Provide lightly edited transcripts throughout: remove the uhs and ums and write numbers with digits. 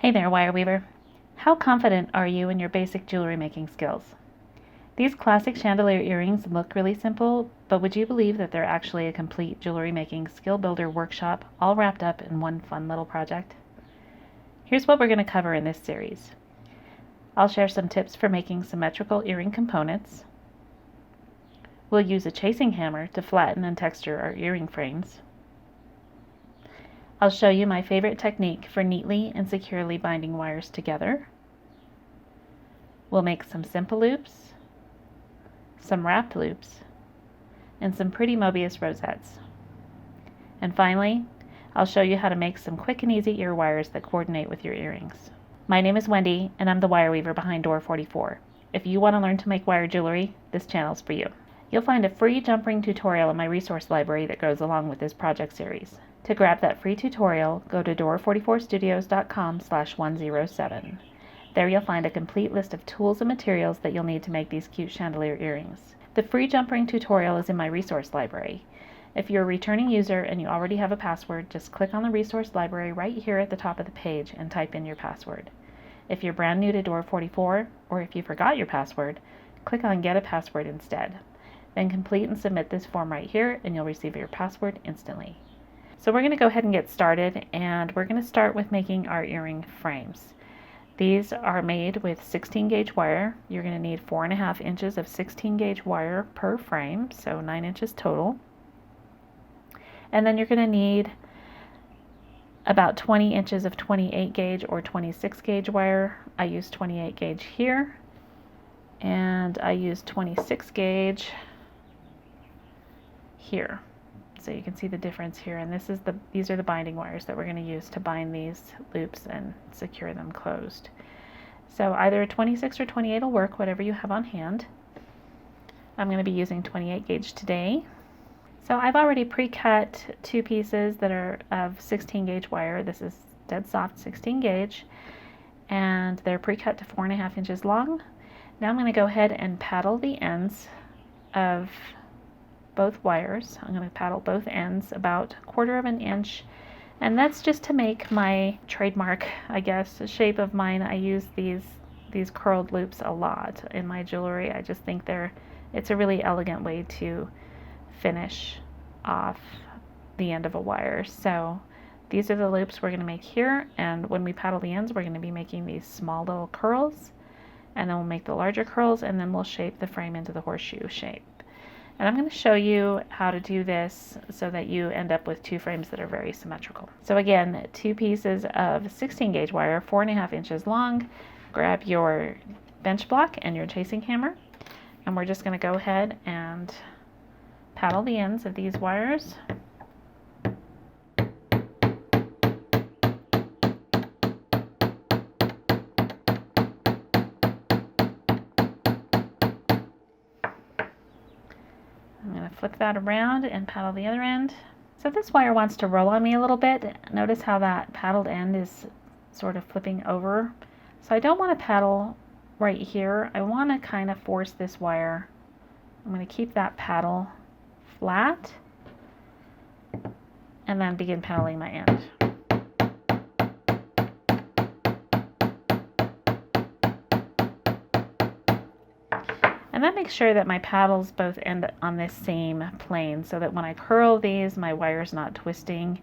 Hey there, wire weaver. How confident are you in your basic jewelry making skills? These classic chandelier earrings look really simple, but would you believe that they're actually a complete jewelry making skill builder workshop all wrapped up in one fun little project? Here's what we're going to cover in this series. I'll share some tips for making symmetrical earring components. We'll use a chasing hammer to flatten and texture our earring frames. I'll show you my favorite technique for neatly and securely binding wires together. We'll make some simple loops, some wrapped loops, and some pretty mobius rosettes. And finally, I'll show you how to make some quick and easy ear wires that coordinate with your earrings. My name is Wendy, and I'm the wire weaver behind Door 44. If you want to learn to make wire jewelry, this channel's for you. You'll find a free jump ring tutorial in my resource library that goes along with this project series. To grab that free tutorial, go to door44studios.com/107. There you'll find a complete list of tools and materials that you'll need to make these cute chandelier earrings. The free jump ring tutorial is in my resource library. If you're a returning user and you already have a password, just click on the resource library right here at the top of the page and type in your password. If you're brand new to Door 44, or if you forgot your password, click on Get a Password instead. Then complete and submit this form right here and you'll receive your password instantly. So we're going to go ahead and get started, and we're going to start with making our earring frames. These are made with 16 gauge wire. You're going to need 4.5 inches of 16 gauge wire per frame, so 9 inches total. And then you're going to need about 20 inches of 28 gauge or 26 gauge wire. I use 28 gauge here, and I use 26 gauge here. So you can see the difference here, and these are the binding wires that we're going to use to bind these loops and secure them closed. So either 26 or 28 will work, whatever you have on hand. I'm going to be using 28 gauge today. So I've already pre-cut two pieces that are of 16 gauge wire. This is dead soft 16 gauge, and they're pre-cut to 4.5 inches long. Now I'm going to go ahead and paddle the ends of both wires. I'm going to paddle both ends about 1/4 of an inch, and that's just to make my trademark, I guess, shape of mine. I use these curled loops a lot in my jewelry. I just think it's a really elegant way to finish off the end of a wire. So these are the loops we're going to make here, and when we paddle the ends, we're going to be making these small little curls, and then we'll make the larger curls, and then we'll shape the frame into the horseshoe shape. And I'm going to show you how to do this so that you end up with two frames that are very symmetrical. So again, two pieces of 16 gauge wire, 4.5 inches long. Grab your bench block and your chasing hammer, and we're just going to go ahead and paddle the ends of these wires. Flip that around and paddle the other end. So this wire wants to roll on me a little bit. Notice how that paddled end is sort of flipping over. So I don't want to paddle right here. I want to kind of force this wire. I'm going to keep that paddle flat and then begin paddling my end. And that makes sure that my paddles both end on this same plane, so that when I curl these, my wire's not twisting,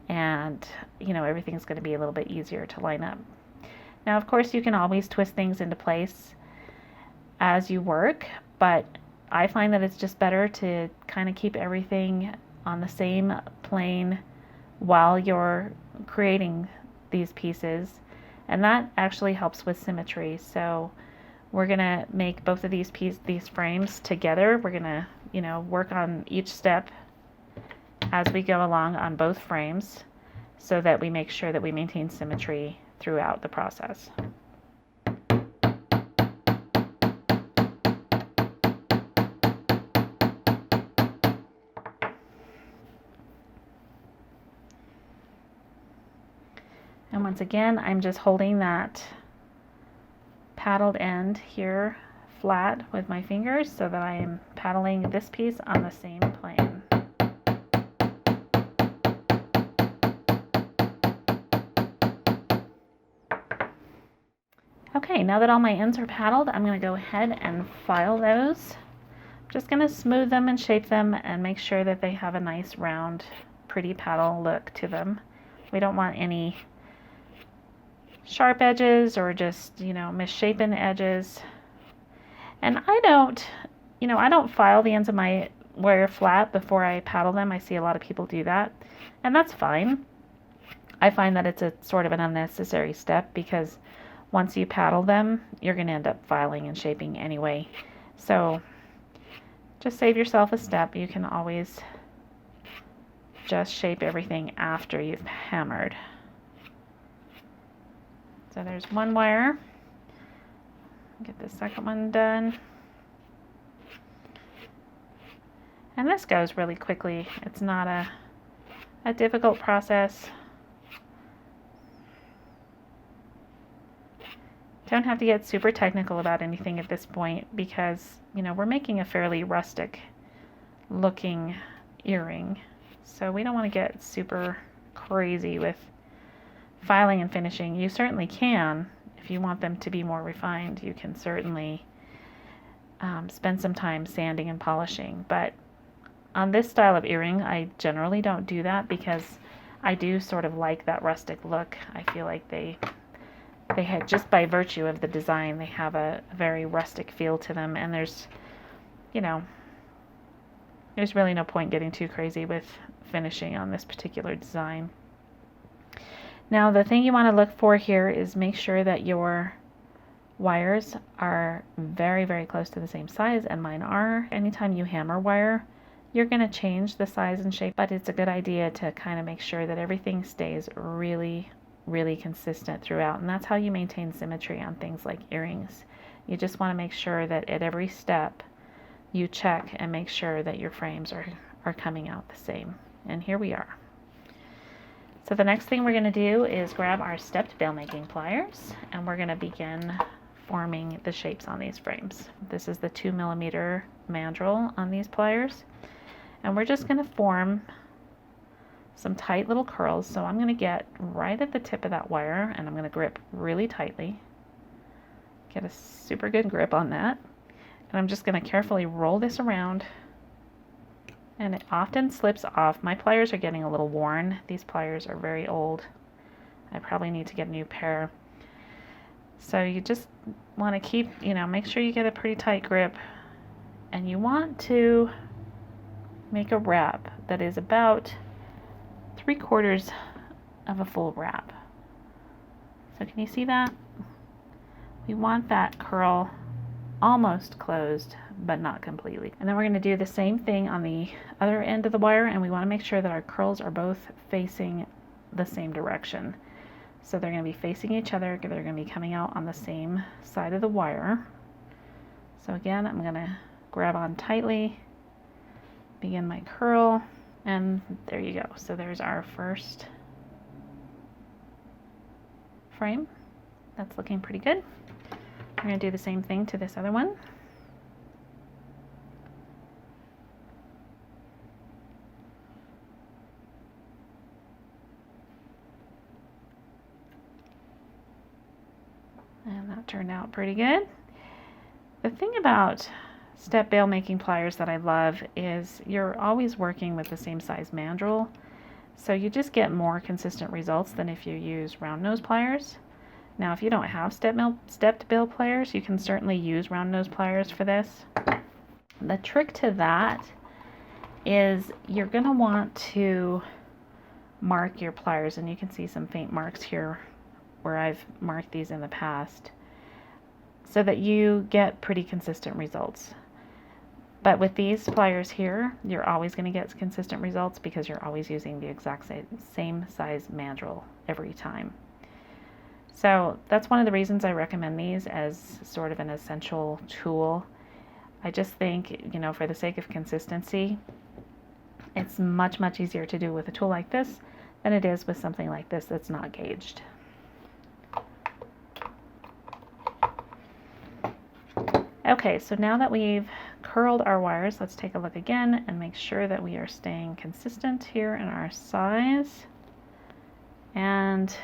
and everything's going to be a little bit easier to line up. Now, of course, you can always twist things into place as you work, but I find that it's just better to kind of keep everything on the same plane while you're creating these pieces, and that actually helps with symmetry. So we're going to make both of these frames together. We're going to, work on each step as we go along on both frames so that we make sure that we maintain symmetry throughout the process. And once again, I'm just holding that paddled end here flat with my fingers so that I am paddling this piece on the same plane. Okay, now that all my ends are paddled, I'm going to go ahead and file those. I'm just going to smooth them and shape them and make sure that they have a nice round, pretty paddle look to them. We don't want any sharp edges or just, misshapen edges. And I don't file the ends of my wire flat before I paddle them. I see a lot of people do that, and that's fine. I find that it's a sort of an unnecessary step because once you paddle them, you're going to end up filing and shaping anyway. So just save yourself a step. You can always just shape everything after you've hammered. So there's one wire. Get the second one done. And this goes really quickly. It's not a difficult process. Don't have to get super technical about anything at this point because, we're making a fairly rustic looking earring. So we don't want to get super crazy with filing and finishing. You certainly can. If you want them to be more refined, you can certainly spend some time sanding and polishing. But on this style of earring, I generally don't do that because I do sort of like that rustic look. I feel like they had, just by virtue of the design, they have a very rustic feel to them, and there's really no point getting too crazy with finishing on this particular design. Now the thing you want to look for here is make sure that your wires are very, very close to the same size, and mine are. Anytime you hammer wire, you're going to change the size and shape, but it's a good idea to kind of make sure that everything stays really, really consistent throughout, and that's how you maintain symmetry on things like earrings. You just want to make sure that at every step you check and make sure that your frames are coming out the same. And here we are. So the next thing we're going to do is grab our stepped bail making pliers, and we're going to begin forming the shapes on these frames. This is the 2mm mandrel on these pliers, and we're just going to form some tight little curls. So I'm going to get right at the tip of that wire, and I'm going to grip really tightly. Get a super good grip on that. And I'm just going to carefully roll this around, and it often slips off. My pliers are getting a little worn. These pliers are very old. I probably need to get a new pair. So you just want to keep, make sure you get a pretty tight grip, and you want to make a wrap that is about 3/4 of a full wrap. So can you see that? We want that curl almost closed, but not completely. And then we're going to do the same thing on the other end of the wire, and we want to make sure that our curls are both facing the same direction. So they're going to be facing each other. They're going to be coming out on the same side of the wire. So again, I'm going to grab on tightly, begin my curl, and there you go. So there's our first frame. That's looking pretty good. We're going to do the same thing to this other one. And that turned out pretty good. The thing about step bail making pliers that I love is you're always working with the same size mandrel. So you just get more consistent results than if you use round nose pliers. Now, if you don't have stepped bail pliers, you can certainly use round nose pliers for this. The trick to that is you're going to want to mark your pliers, and you can see some faint marks here where I've marked these in the past, so that you get pretty consistent results. But with these pliers here, you're always going to get consistent results because you're always using the exact same size mandrel every time. So that's one of the reasons I recommend these as sort of an essential tool. I just think, for the sake of consistency, it's much, much easier to do with a tool like this than it is with something like this that's not gauged. Okay, so now that we've curled our wires, let's take a look again and make sure that we are staying consistent here in our size. And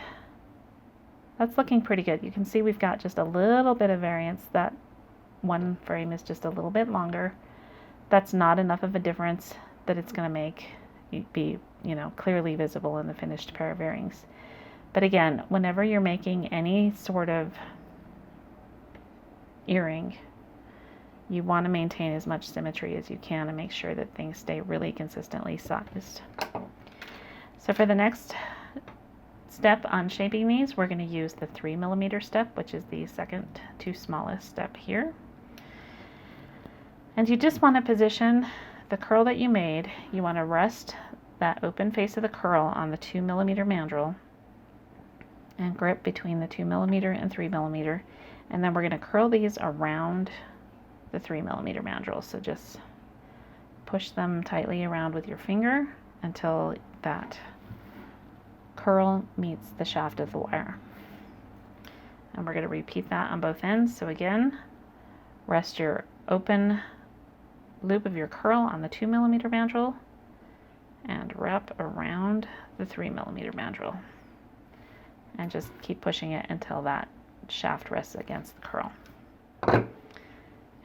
That's looking pretty good. You can see we've got just a little bit of variance. That one frame is just a little bit longer. That's not enough of a difference that it's going to make it be, clearly visible in the finished pair of earrings. But again, whenever you're making any sort of earring, you want to maintain as much symmetry as you can and make sure that things stay really consistently sized. So for the next step on shaping these, we're going to use the 3mm step, which is the second to smallest step here. And you just want to position the curl that you made. You want to rest that open face of the curl on the 2mm mandrel and grip between the 2mm and 3mm. And then we're going to curl these around the 3mm mandrel. So just push them tightly around with your finger until that curl meets the shaft of the wire. And we're going to repeat that on both ends. So again, rest your open loop of your curl on the 2mm mandrel and wrap around the 3mm mandrel. And just keep pushing it until that shaft rests against the curl.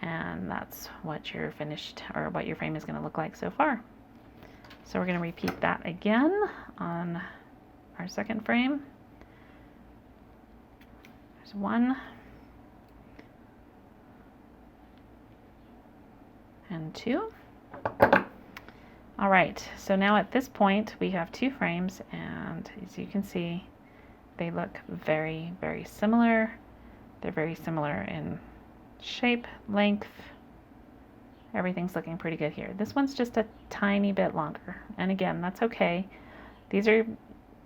And that's what your finished, or what your frame is going to look like so far. So we're going to repeat that again on our second frame. There's one and two. All right, so now at this point we have two frames, and as you can see, they look very, very similar. They're very similar in shape, length. Everything's looking pretty good here. This one's just a tiny bit longer, and again, that's okay.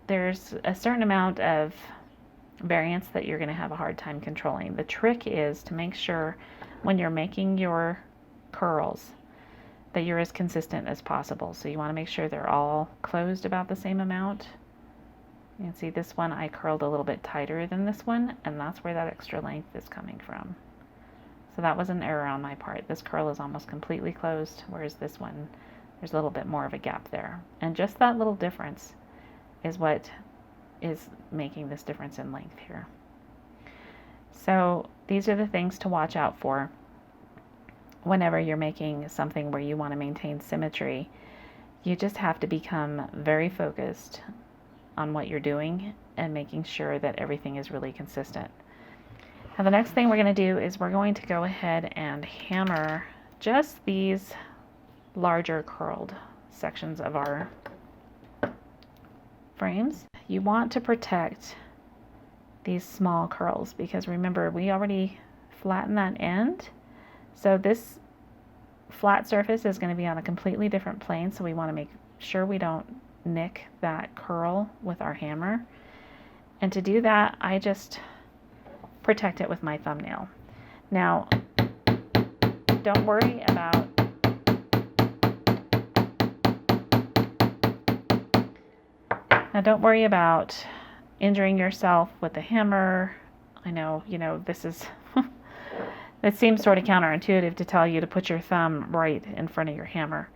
There's a certain amount of variance that you're going to have a hard time controlling. The trick is to make sure when you're making your curls that you're as consistent as possible. So you want to make sure they're all closed about the same amount. You can see this one I curled a little bit tighter than this one, and that's where that extra length is coming from. So that was an error on my part. This curl is almost completely closed, whereas this one, there's a little bit more of a gap there. And just that little difference is what is making this difference in length here. So these are the things to watch out for whenever you're making something where you want to maintain symmetry. You just have to become very focused on what you're doing and making sure that everything is really consistent. Now the next thing we're going to do is we're going to go ahead and hammer just these larger curled sections of our frames. You want to protect these small curls because remember, we already flattened that end. So this flat surface is going to be on a completely different plane, so we want to make sure we don't nick that curl with our hammer. And to do that, I just protect it with my thumbnail. Now, don't worry about injuring yourself with the hammer. I know, this is it seems sort of counterintuitive to tell you to put your thumb right in front of your hammer.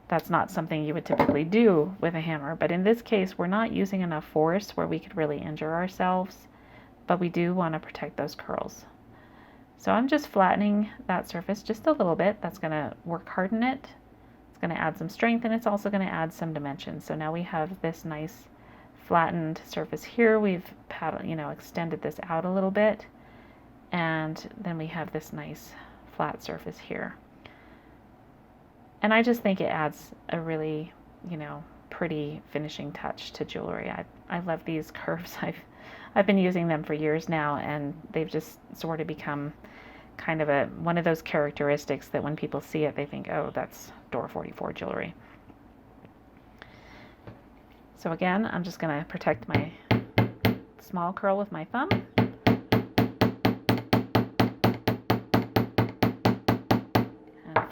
That's not something you would typically do with a hammer, but in this case, we're not using enough force where we could really injure ourselves, but we do want to protect those curls. So I'm just flattening that surface just a little bit. That's going to work harden it. It's going to add some strength, and it's also going to add some dimension. So now we have this nice flattened surface here. We've extended this out a little bit, and then we have this nice flat surface here. And I just think it adds a really, pretty finishing touch to jewelry. I love these curves. I've been using them for years now, and they've just sort of become kind of one of those characteristics that when people see it, they think, oh, that's Door 44 jewelry. So again, I'm just going to protect my small curl with my thumb.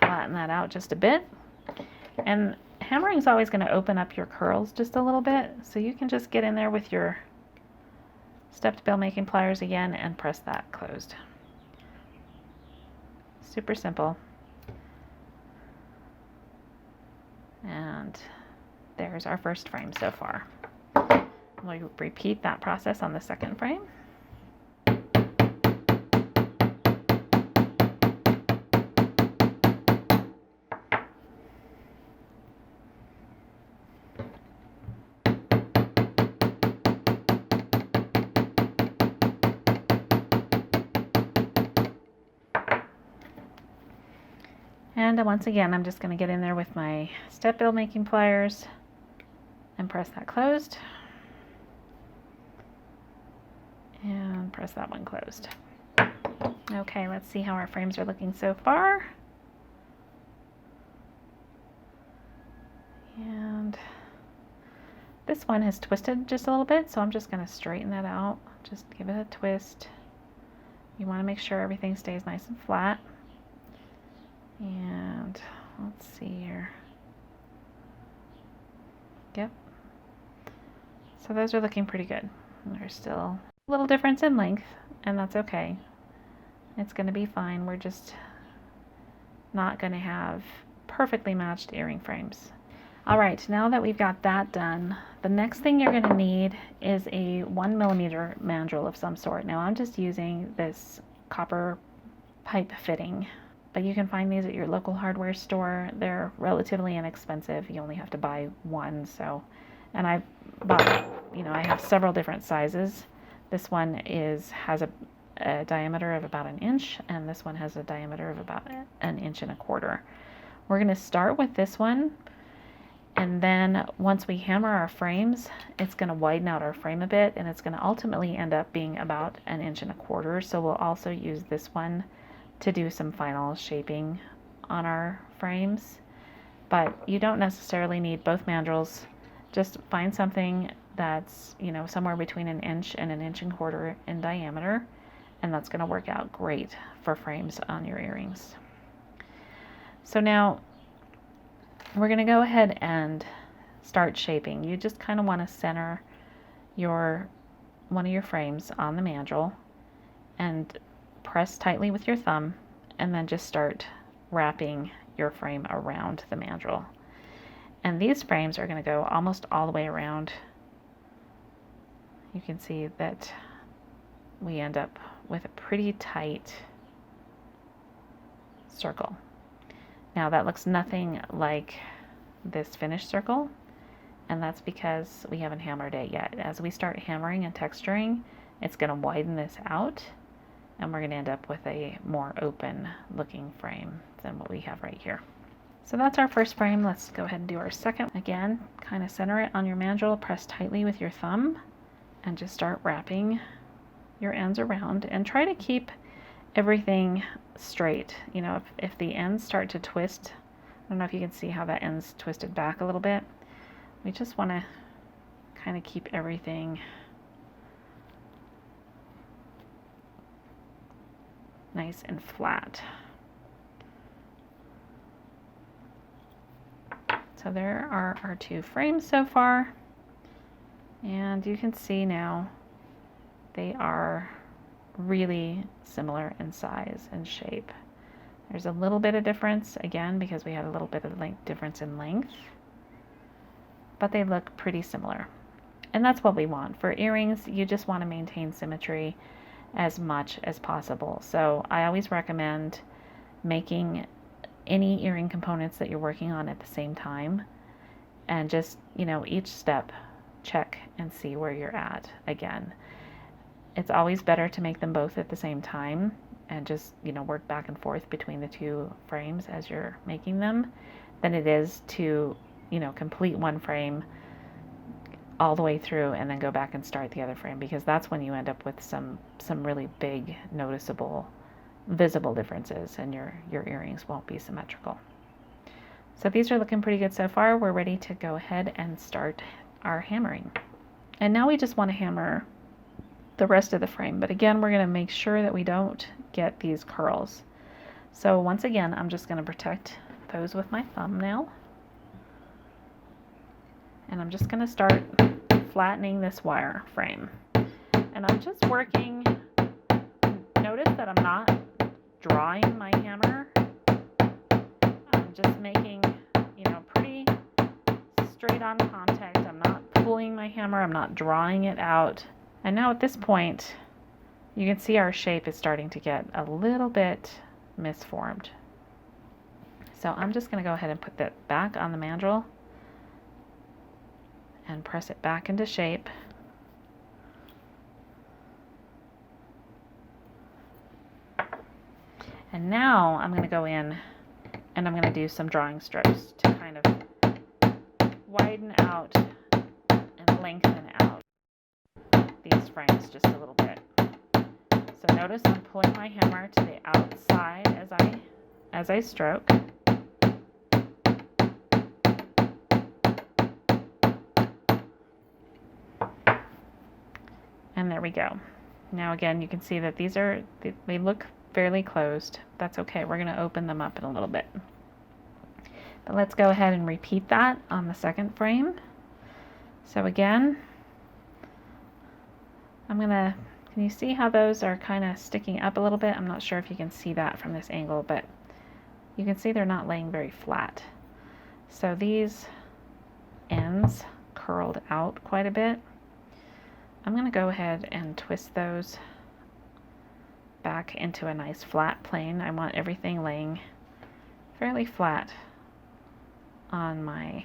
Flatten that out just a bit. And hammering is always going to open up your curls just a little bit, so you can just get in there with your stepped bill making pliers again and press that closed. Super simple. And there's our first frame so far. We'll repeat that process on the second frame. And once again, I'm just going to get in there with my step build making pliers and press that closed. And press that one closed. Okay, let's see how our frames are looking so far. And this one has twisted just a little bit, so I'm just going to straighten that out. Just give it a twist. You want to make sure everything stays nice and flat. And let's see here. Yep. So those are looking pretty good. There's still a little difference in length, and that's okay. It's going to be fine. We're just not going to have perfectly matched earring frames. All right, now that we've got that done, the next thing you're going to need is a 1mm mandrel of some sort. Now I'm just using this copper pipe fitting, but you can find these at your local hardware store. They're relatively inexpensive. You only have to buy one. And I bought, I have several different sizes. This one has a diameter of about 1 inch, and this one has a diameter of about 1.25 inches. We're going to start with this one. And then once we hammer our frames, it's going to widen out our frame a bit, and it's going to ultimately end up being about 1.25 inches. So we'll also use this one to do some final shaping on our frames. But you don't necessarily need both mandrels. Just find something that's, somewhere between 1 inch and 1.25 inches in diameter, and that's going to work out great for frames on your earrings. So now we're going to go ahead and start shaping. You just kind of want to center one of your frames on the mandrel and press tightly with your thumb, and then just start wrapping your frame around the mandrel. And these frames are going to go almost all the way around. You can see that we end up with a pretty tight circle. Now that looks nothing like this finished circle, and that's because we haven't hammered it yet. As we start hammering and texturing, it's going to widen this out, and we're going to end up with a more open looking frame than what we have right here. So that's our first frame. Let's go ahead and do our second. Again, kind of center it on your mandrel, press tightly with your thumb, and just start wrapping your ends around, and try to keep everything straight. If the ends start to twist, I don't know if you can see how that end's twisted back a little bit. We just want to kind of keep everything nice and flat. So there are our two frames so far, and you can see now they are really similar in size and shape. There's a little bit of difference, again, because we had a little bit of difference in length, but they look pretty similar. And that's what we want. For earrings, you just want to maintain symmetry as much as possible. So I always recommend making any earring components that you're working on at the same time, and just, each step check and see where you're at. Again, it's always better to make them both at the same time and just, work back and forth between the two frames as you're making them, than it is to, complete one frame all the way through and then go back and start the other frame, because that's when you end up with some really big, noticeable, visible differences, and your earrings won't be symmetrical. So these are looking pretty good so far. We're ready to go ahead and start our hammering. And now we just want to hammer the rest of the frame, but again, we're going to make sure that we don't get these curls. So once again, I'm just going to protect those with my thumb now, and I'm just going to start flattening this wire frame, and I'm just working. Notice that I'm not drawing my hammer. I'm just making, pretty straight on contact. I'm not pulling my hammer, I'm not drawing it out. And now at this point, you can see our shape is starting to get a little bit misformed. So I'm just going to go ahead and put that back on the mandrel and press it back into shape. And now I'm going to go in and I'm going to do some drawing strokes to kind of widen out and lengthen out these frames just a little bit. So notice I'm pulling my hammer to the outside as I stroke. And there we go. Now again, you can see that they look fairly closed. That's okay. We're going to open them up in a little bit. But let's go ahead and repeat that on the second frame. So again, can you see how those are kind of sticking up a little bit? I'm not sure if you can see that from this angle, but you can see they're not laying very flat. So these ends curled out quite a bit. I'm going to go ahead and twist those back into a nice flat plane. I want everything laying fairly flat on my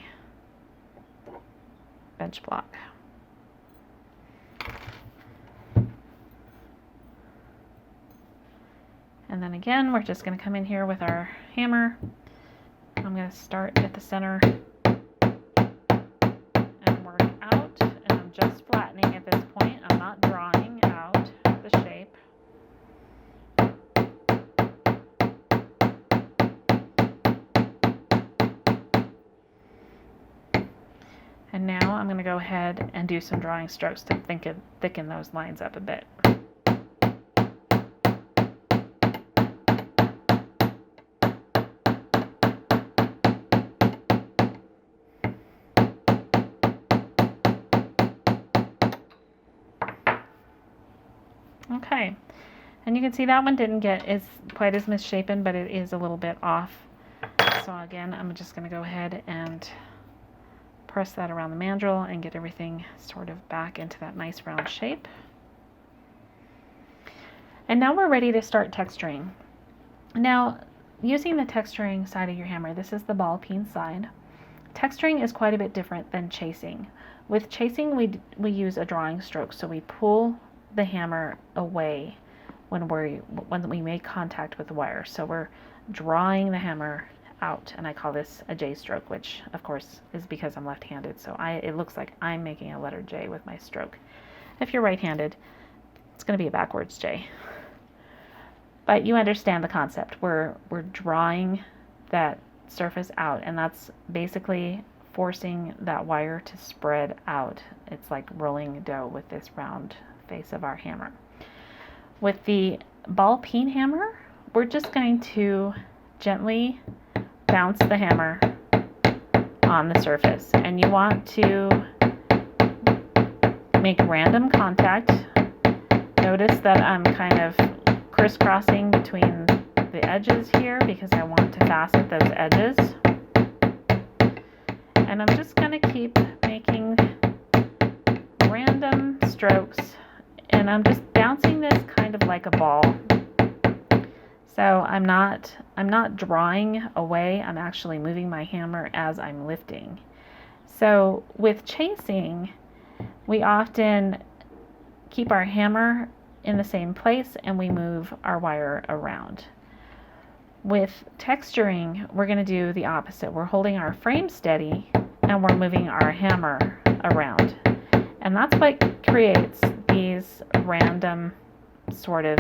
bench block. And then again, we're just going to come in here with our hammer. I'm going to start at the center and work out, and I'm just flattening at this point. I'm not drawing out the shape. And now I'm going to go ahead and do some drawing strokes to thicken those lines up a bit. Okay, and you can see that one didn't get quite as misshapen, but it is a little bit off. So again, I'm just going to go ahead and press that around the mandrel and get everything sort of back into that nice round shape. And now we're ready to start texturing. Now, using the texturing side of your hammer, this is the ball peen side. Texturing is quite a bit different than chasing. With chasing, we use a drawing stroke, so we pull the hammer away when we make contact with the wire. So we're drawing the hammer out, and I call this a J stroke, which of course is because I'm left-handed, so it looks like I'm making a letter J with my stroke. If you're right-handed, it's going to be a backwards J. But you understand the concept. We're drawing that surface out, and that's basically forcing that wire to spread out. It's like rolling dough with this round face of our hammer. With the ball peen hammer, we're just going to gently bounce the hammer on the surface, and you want to make random contact. Notice that I'm kind of crisscrossing between the edges here because I want to facet those edges, and I'm just going to keep making random strokes, and I'm just bouncing this kind of like a ball. So I'm not drawing away, I'm actually moving my hammer as I'm lifting. So with chasing, we often keep our hammer in the same place and we move our wire around. With texturing, we're going to do the opposite. We're holding our frame steady and we're moving our hammer around. And that's what creates these random sort of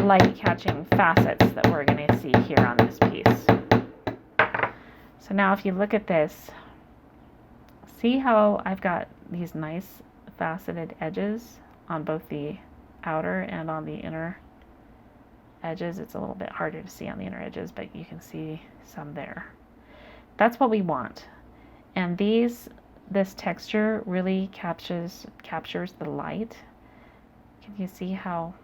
light catching facets that we're going to see here on this piece. So now if you look at this, see how I've got these nice faceted edges on both the outer and on the inner edges. It's a little bit harder to see on the inner edges, but you can see some there. That's what we want. And this texture really captures the light. Can you see how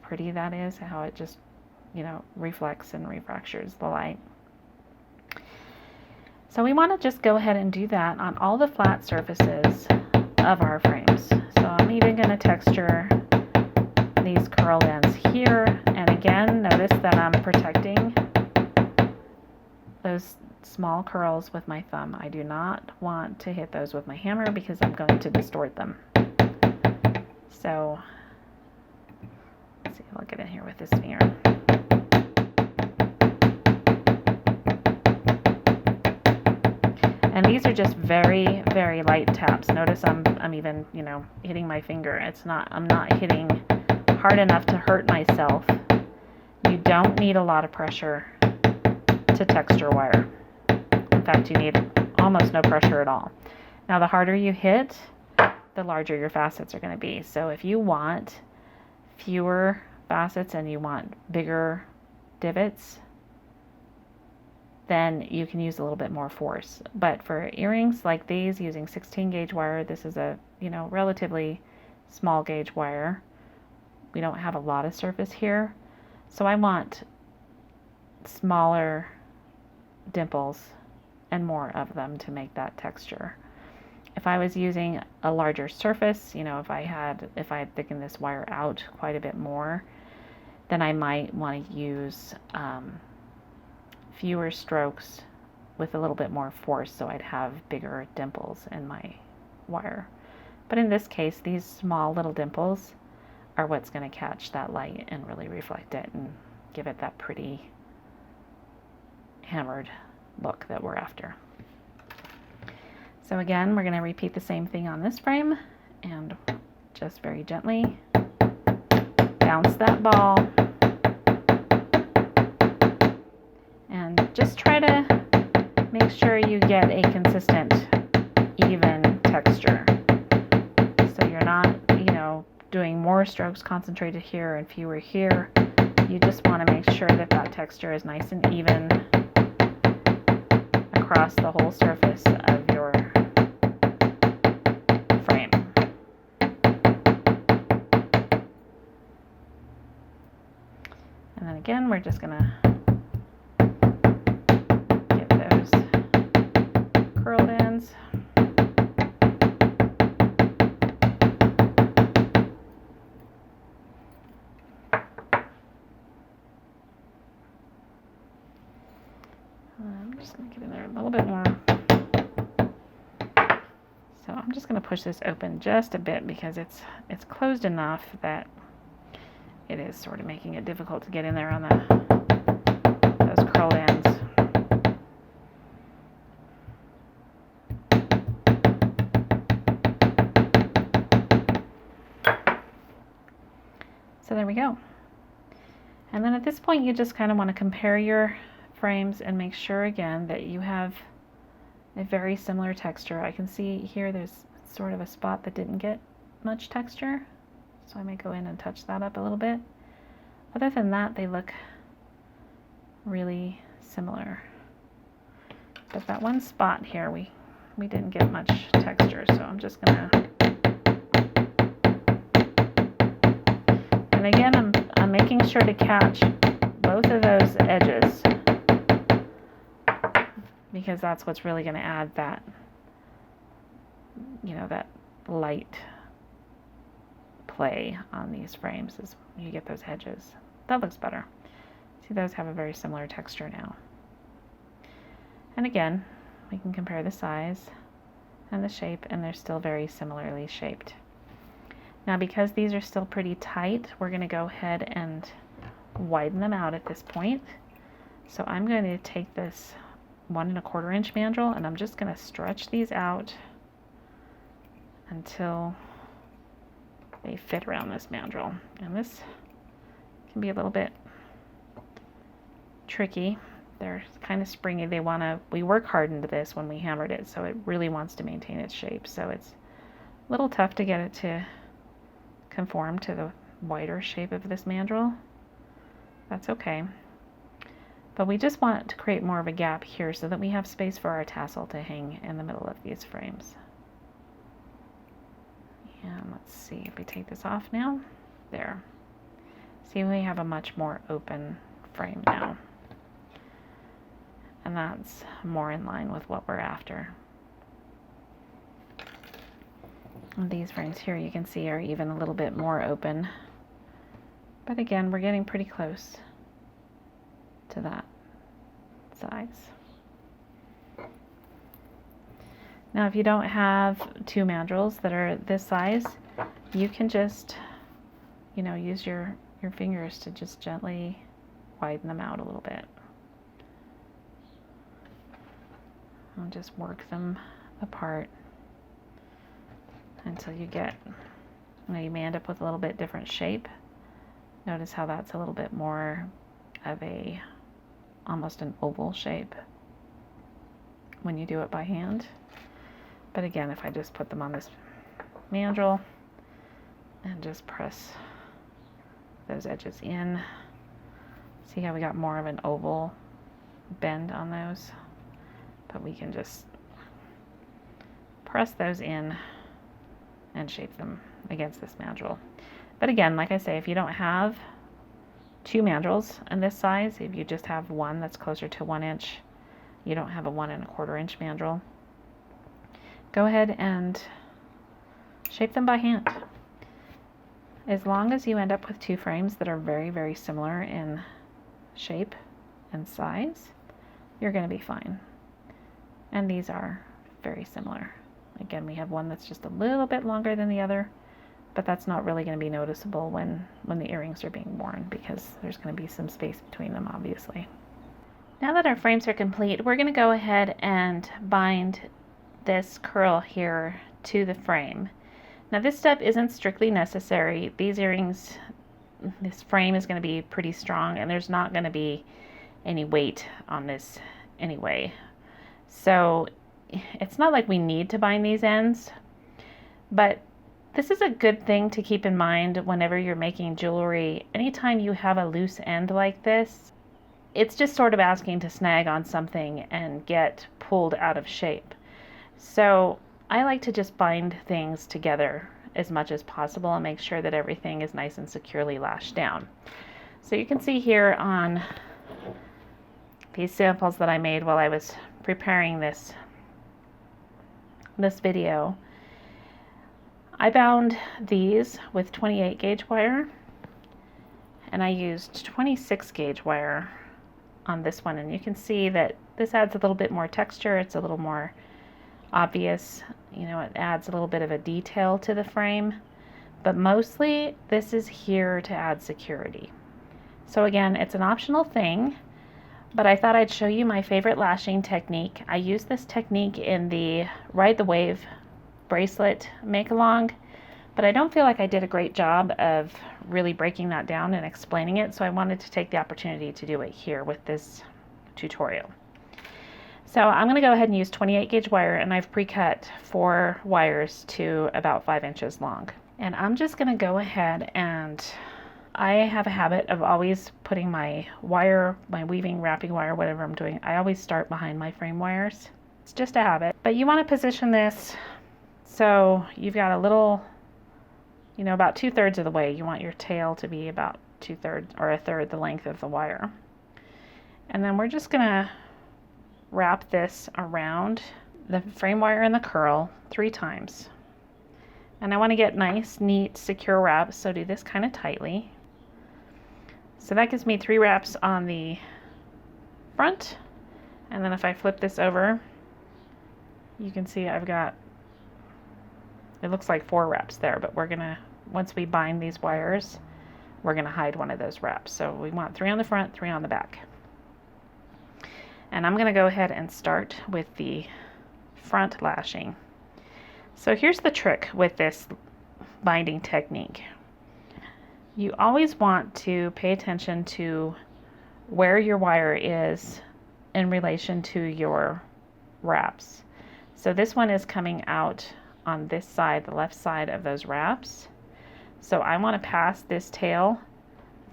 pretty that is, how it just, reflects and refractures the light. So we want to just go ahead and do that on all the flat surfaces of our frames. So I'm even going to texture these curl ends here, and again, notice that I'm protecting those small curls with my thumb. I do not want to hit those with my hammer because I'm going to distort them. So let's see if I'll get in here with this finger. And these are just very, very light taps. Notice I'm even, you know, hitting my finger. I'm not hitting hard enough to hurt myself. You don't need a lot of pressure to texture wire. In fact, you need almost no pressure at all. Now, the harder you hit, the larger your facets are going to be. So if you want fewer facets and you want bigger divots, then you can use a little bit more force. But for earrings like these, using 16 gauge wire, this is a, you know, relatively small gauge wire. We don't have a lot of surface here, so I want smaller dimples and more of them to make that texture. If I was using a larger surface, you know, if I had thickened this wire out quite a bit more, then I might want to use fewer strokes with a little bit more force, so I'd have bigger dimples in my wire. But in this case, these small little dimples are what's going to catch that light and really reflect it and give it that pretty hammered look that we're after. So again, we're going to repeat the same thing on this frame and just very gently bounce that ball and just try to make sure you get a consistent, even texture. So you're not, you know, doing more strokes concentrated here and fewer here. You just want to make sure that that texture is nice and even across the whole surface of your frame. And then again, we're just going to get those curled ends. I'm just going to get in there a little bit more. So I'm just going to push this open just a bit because it's closed enough that it is sort of making it difficult to get in there on those curled ends. So there we go. And then at this point, you just kind of want to compare your frames and make sure again that you have a very similar texture. I can see here there's sort of a spot that didn't get much texture, so I may go in and touch that up a little bit. Other than that, they look really similar. But that one spot here, we didn't get much texture, so I'm just gonna, and again, I'm making sure to catch both of those edges, because that's what's really going to add that, you know, that light play on these frames is you get those edges. That looks better. See, those have a very similar texture now. And again, we can compare the size and the shape, and they're still very similarly shaped. Now, because these are still pretty tight, we're going to go ahead and widen them out at this point. So I'm going to take this 1 1/4 inch mandrel, and I'm just going to stretch these out until they fit around this mandrel. And this can be a little bit tricky. They're kind of springy. We work hard into this when we hammered it, so it really wants to maintain its shape. So it's a little tough to get it to conform to the wider shape of this mandrel. That's okay. But we just want to create more of a gap here so that we have space for our tassel to hang in the middle of these frames. And let's see if we take this off now. There. See, we have a much more open frame now. And that's more in line with what we're after. And these frames here, you can see, are even a little bit more open. But again, we're getting pretty close to that size. Now, if you don't have 2 mandrels that are this size, you can just, you know, use your fingers to just gently widen them out a little bit. and just work them apart until you get, you may end up with a little bit different shape. Notice how that's a little bit more of a, almost an oval shape when you do it by hand. But again, if I just put them on this mandrel and just press those edges in, see how we got more of an oval bend on those? But we can just press those in and shape them against this mandrel. But again, like I say, if you don't have two mandrels in this size, if you just have one that's closer to 1 inch, you don't have a 1 1/4 inch mandrel, go ahead and shape them by hand. As long as you end up with two frames that are very, very similar in shape and size, you're going to be fine. And these are very similar. Again, we have one that's just a little bit longer than the other, but that's not really going to be noticeable when the earrings are being worn, because there's going to be some space between them, obviously. Now that our frames are complete, we're going to go ahead and bind this curl here to the frame. Now this step isn't strictly necessary. These earrings, this frame is going to be pretty strong, and there's not going to be any weight on this anyway. So it's not like we need to bind these ends, but this is a good thing to keep in mind whenever you're making jewelry. Anytime you have a loose end like this, it's just sort of asking to snag on something and get pulled out of shape. So I like to just bind things together as much as possible and make sure that everything is nice and securely lashed down. So you can see here on these samples that I made while I was preparing this video, I bound these with 28 gauge wire, and I used 26 gauge wire on this one, and you can see that this adds a little bit more texture. It's a little more obvious, it adds a little bit of a detail to the frame, but mostly this is here to add security. So again, it's an optional thing, but I thought I'd show you my favorite lashing technique. I use this technique in the Ride the Wave bracelet make along, but I don't feel like I did a great job of really breaking that down and explaining it, so I wanted to take the opportunity to do it here with this tutorial. So I'm going to go ahead and use 28 gauge wire, and I've pre-cut 4 wires to about 5 inches long. And I'm just going to go ahead, and I have a habit of always putting my wire, my weaving, wrapping wire, whatever I'm doing, I always start behind my frame wires. It's just a habit. But you want to position this so you've got a little, about 2/3 of the way. You want your tail to be about 2/3 or 1/3 the length of the wire. And then we're just going to wrap this around the frame wire and the curl 3 times. And I want to get nice, neat, secure wraps, so do this kind of tightly. So that gives me 3 wraps on the front, and then if I flip this over, you can see I've got, it looks like 4 wraps there, but we're gonna, once we bind these wires, we're gonna hide one of those wraps. So we want 3 on the front, 3 on the back. And I'm gonna go ahead and start with the front lashing. So here's the trick with this binding technique. You always want to pay attention to where your wire is in relation to your wraps. So this one is coming out on this side, the left side of those wraps. So I want to pass this tail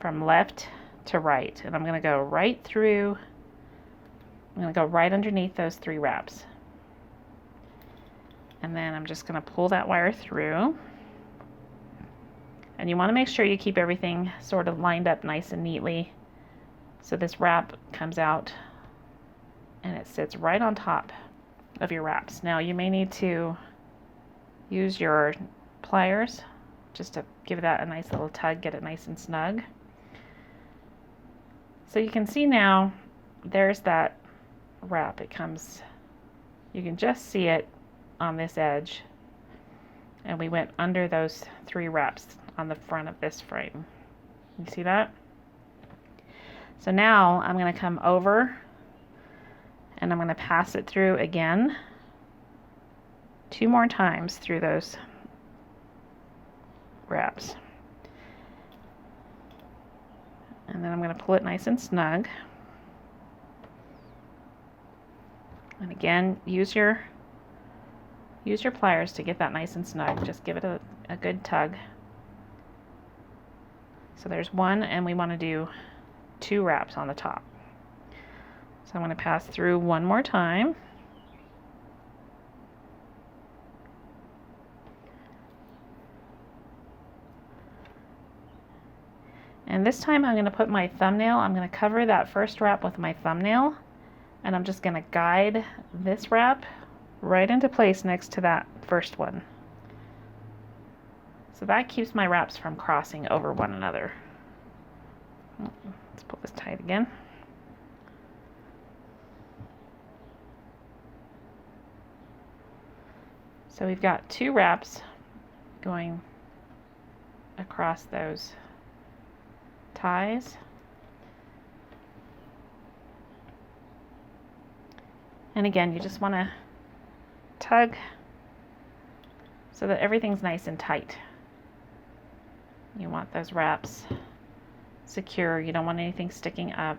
from left to right, and I'm going to go right through, I'm going to go right underneath those 3 wraps. And then I'm just going to pull that wire through. And you want to make sure you keep everything sort of lined up nice and neatly, so this wrap comes out and it sits right on top of your wraps. Now you may need to use your pliers just to give that a nice little tug, get it nice and snug. So you can see now there's that wrap. It comes, you can just see it on this edge, and we went under those 3 wraps on the front of this frame. You see that? So now I'm going to come over And I'm going to pass it through again 2 more times through those wraps. And then I'm going to pull it nice and snug. And again, use your pliers to get that nice and snug. Just give it a good tug. So there's one, and we want to do 2 wraps on the top. So I'm going to pass through one more time. And this time I'm going to put my thumbnail, I'm going to cover that first wrap with my thumbnail, and I'm just going to guide this wrap right into place next to that first one. So that keeps my wraps from crossing over one another. Let's pull this tight again. So we've got 2 wraps going across those ties. And again, you just want to tug so that everything's nice and tight. You want those wraps secure. You don't want anything sticking up.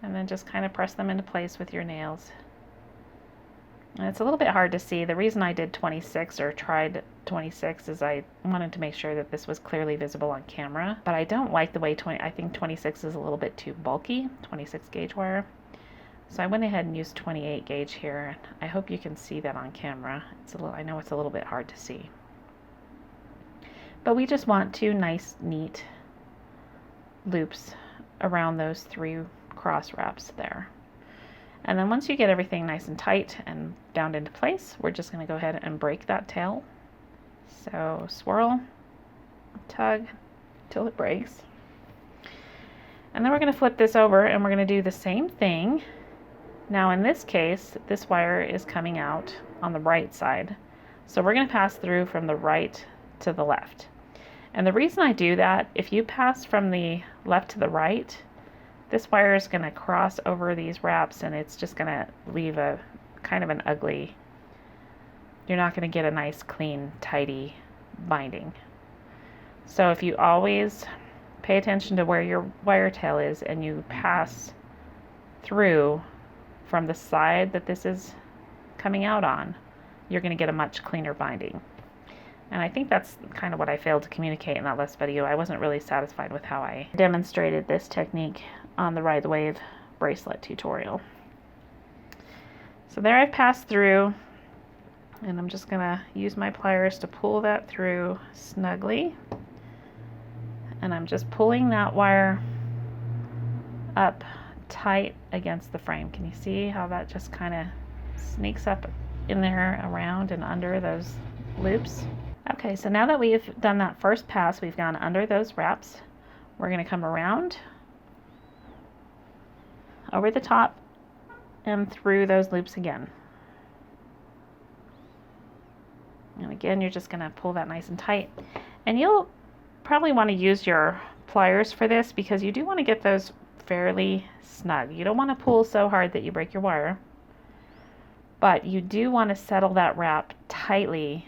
And then just kind of press them into place with your nails. And it's a little bit hard to see. The reason I did 26 or tried 26 is I wanted to make sure that this was clearly visible on camera. But I don't like the way I think 26 is a little bit too bulky, 26 gauge wire. So I went ahead and used 28 gauge here. I hope you can see that on camera. I know it's a little bit hard to see. But we just want 2 nice, neat loops around those 3 cross wraps there. And then once you get everything nice and tight and bound into place, we're just going to go ahead and break that tail. So swirl, tug till it breaks. And then we're going to flip this over and we're going to do the same thing. Now in this case, this wire is coming out on the right side. So we're going to pass through from the right to the left. And the reason I do that, if you pass from the left to the right, this wire is going to cross over these wraps and it's just going to leave a kind of an ugly, you're not going to get a nice, clean, tidy binding. So if you always pay attention to where your wire tail is and you pass through from the side that this is coming out on, you're going to get a much cleaner binding. And I think that's kind of what I failed to communicate in that last video. I wasn't really satisfied with how I demonstrated this technique on the Ride the Wave bracelet tutorial. So there I've passed through, and I'm just going to use my pliers to pull that through snugly. And I'm just pulling that wire up tight against the frame. Can you see how that just kind of sneaks up in there around and under those loops? Okay, so now that we've done that first pass, we've gone under those wraps. We're going to come around, over the top, and through those loops again. And again, you're just going to pull that nice and tight. And you'll probably want to use your pliers for this because you do want to get those fairly snug. You don't want to pull so hard that you break your wire, but you do want to settle that wrap tightly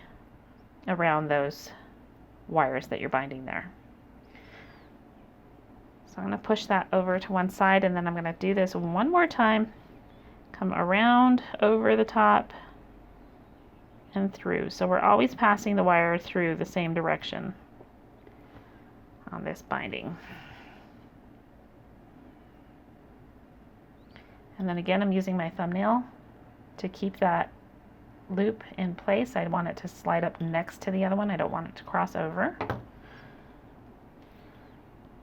around those wires that you're binding there. So I'm going to push that over to one side, and then I'm going to do this one more time. Come around, over the top, and through. So we're always passing the wire through the same direction on this binding. And then again, I'm using my thumbnail to keep that loop in place. I want it to slide up next to the other one. I don't want it to cross over.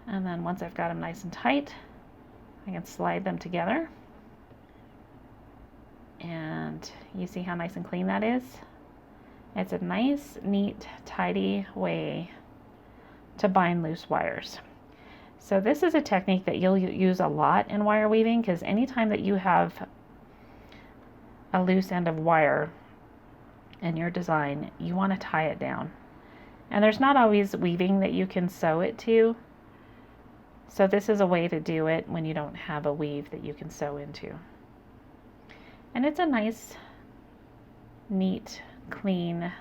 And then once I've got them nice and tight, I can slide them together. And you see how nice and clean that is? It's a nice, neat, tidy way to bind loose wires. So this is a technique that you'll use a lot in wire weaving, because anytime that you have a loose end of wire in your design, you want to tie it down. And there's not always weaving that you can sew it to. So this is a way to do it when you don't have a weave that you can sew into. And it's a nice, neat, clean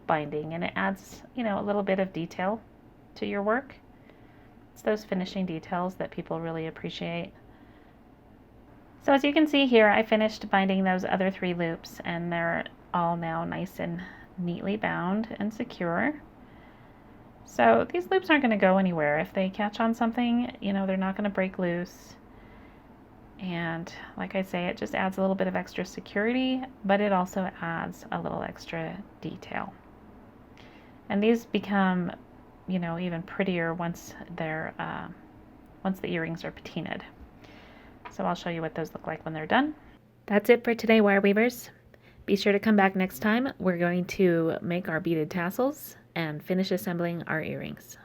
binding, and it adds, you know, a little bit of detail to your work. It's those finishing details that people really appreciate. So as you can see here, I finished binding those other 3 loops, and they're all now nice and neatly bound and secure. So these loops aren't going to go anywhere. If they catch on something, you know, they're not going to break loose. And like I say, it just adds a little bit of extra security, but it also adds a little extra detail. And these become, you know, even prettier once they're once the earrings are patinaed. So I'll show you what those look like when they're done. That's it for today, wire weavers. Be sure to come back next time. We're going to make our beaded tassels and finish assembling our earrings.